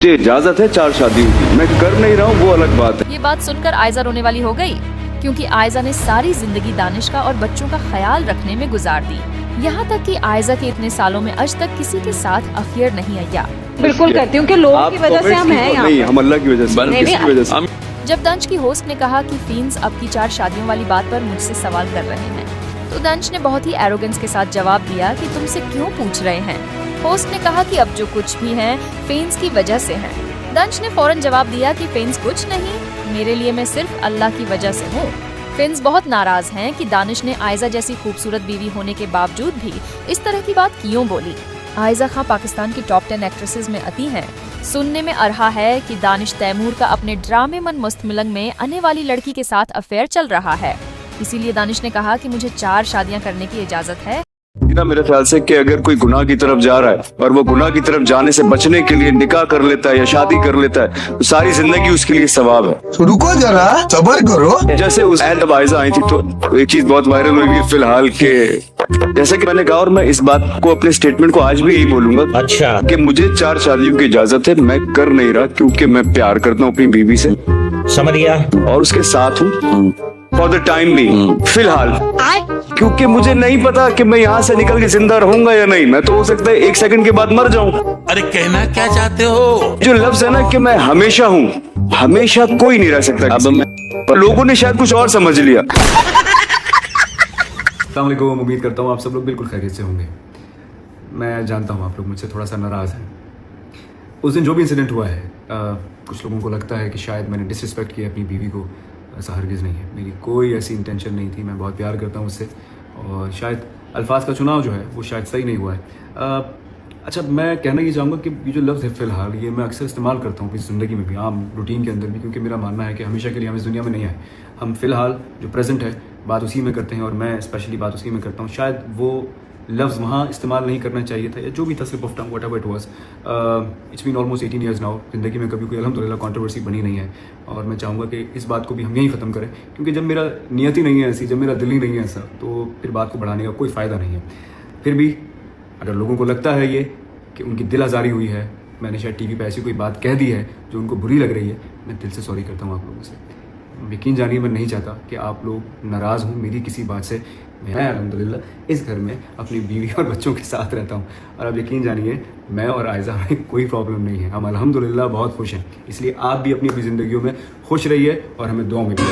मुझे इजाजत है 4 शादियों की, मैं कर नहीं रहा हूँ वो अलग बात है। ये बात सुनकर आयजा रोने वाली हो गई, क्योंकि आयजा ने सारी जिंदगी दानिश का और बच्चों का ख्याल रखने में गुजार दी। यहाँ तक कि आयजा के इतने सालों में आज तक किसी के साथ अफेयर नहीं आया। बिल्कुल करती हूँ कि लोगों की वजह से हम हैं यहाँ नहीं, हम अल्लाह की वजह से, नहीं, किसी की वजह से। जब दंश की होस्ट ने कहा कि फीन्स अब की 4 शादियों वाली बात पर मुझसे सवाल कर रहे हैं, तो दंश ने बहुत ही एरोगेंस के साथ जवाब दिया कि तुमसे क्यों पूछ रहे हैं। होस्ट ने कहा कि अब जो कुछ भी है फीन्स की वजह से है। दंश ने फौरन जवाब दिया कि फीन्स कुछ नहीं, मेरे लिए मैं सिर्फ अल्लाह की वजह से हूँ। फिन्स बहुत नाराज हैं कि दानिश ने आयजा जैसी खूबसूरत बीवी होने के बावजूद भी इस तरह की बात क्यों बोली। आयजा खान पाकिस्तान की टॉप 10 एक्ट्रेसेस में आती हैं। सुनने में आ रहा है कि दानिश तैमूर का अपने ड्रामे मन मुस्तमिलन में आने वाली लड़की के साथ अफेयर चल रहा है। इसीलिए दानिश ने कहा कि मुझे 4 शादियां करने की इजाजत है। मेरे ख्याल से कि अगर कोई गुनाह की तरफ जा रहा है और वो गुनाह की तरफ जाने से बचने के लिए निकाह कर लेता है या शादी कर लेता है, तो सारी जिंदगी उसके लिए सवाब है। रुको जरा, सब्र करो। जैसे उस जब आयजा आई थी तो एक चीज बहुत वायरल हुई है फिलहाल के, जैसे कि मैंने कहा और मैं इस बात को अपने स्टेटमेंट को आज भी यही बोलूंगा, अच्छा, कि मुझे 4 शादियों की इजाजत है, मैं कर नहीं रहा क्योंकि मैं प्यार करता हूँ अपनी बीवी से, समझ गया, और उसके साथ हूँ फॉर द टाइम भी, फिलहाल, क्योंकि मुझे नहीं पता कि मैं यहाँ से निकल के जिंदा रहूंगा या नहीं। मैं तो हो सकता है 1 सेकंड के बाद मर जाऊं। अरे कहना क्या चाहते हो? जो लफ्ज है ना कि मैं हमेशा हूँ, हमेशा कोई नहीं रह सकता। अब मैं, लोगों ने शायद कुछ और समझ लिया। अस्सलाम वालेकुम, उम्मीद करता हूँ आप सब लोग बिल्कुल खैरियत से होंगे। मैं जानता हूँ आप लोग मुझसे थोड़ा सा नाराज़ हैं। उस दिन जो भी इंसिडेंट हुआ है, कुछ लोगों को लगता है कि शायद मैंने डिसरिस्पेक्ट किया अपनी बीवी को। ऐसा हरगिज़ नहीं है, मेरी कोई ऐसी इंटेंशन नहीं थी। मैं बहुत प्यार करता हूँ उससे, और शायद अल्फाज का चुनाव जो है वो शायद सही नहीं हुआ है। अच्छा, मैं कहना ये चाहूँगा कि ये जो लफ्ज़ है फ़िलहाल, ये मैं अक्सर इस्तेमाल करता हूँ अपनी ज़िंदगी में भी, आम रूटीन के अंदर भी, क्योंकि मेरा मानना है कि हमेशा के लिए हम इस दुनिया में नहीं आए। हम फ़िलहाल जो प्रेजेंट है बात उसी में करते हैं, और मैं स्पेशली बात उसी में करता हूँ। शायद वो लफ्ज़ वहाँ इस्तेमाल नहीं करना चाहिए था, या जो भी था, slip of tongue, whatever it was. It's been almost 18 years now. ज़िंदगी में कभी कोई अल्हम्दुलिल्लाह कंट्रोवर्सी बनी नहीं है, और मैं चाहूँगा कि इस बात को भी हम यहीं ख़त्म करें, क्योंकि जब मेरा नियत ही नहीं है ऐसी, जब मेरा दिल ही नहीं है ऐसा, तो फिर बात को बढ़ाने का कोई फ़ायदा नहीं है। फिर भी अगर लोगों को लगता है ये कि उनकी दिल आज़ारी हुई है, मैंने शायद टीवी पे ऐसी कोई बात कह दी है जो उनको बुरी लग रही है, मैं दिल से सॉरी करता हूँ आप लोगों से। यकीन जानिए, मैं नहीं चाहता कि आप लोग नाराज़ हों मेरी किसी बात से। मैं अल्हम्दुलिल्लाह इस घर में अपनी बीवी और बच्चों के साथ रहता हूँ, और अब यकीन जानिए मैं और आयजा में कोई प्रॉब्लम नहीं है। हम अल्हम्दुलिल्लाह बहुत खुश हैं। इसलिए आप भी अपनी ज़िंदगियों में खुश रहिए और हमें दुआ में भी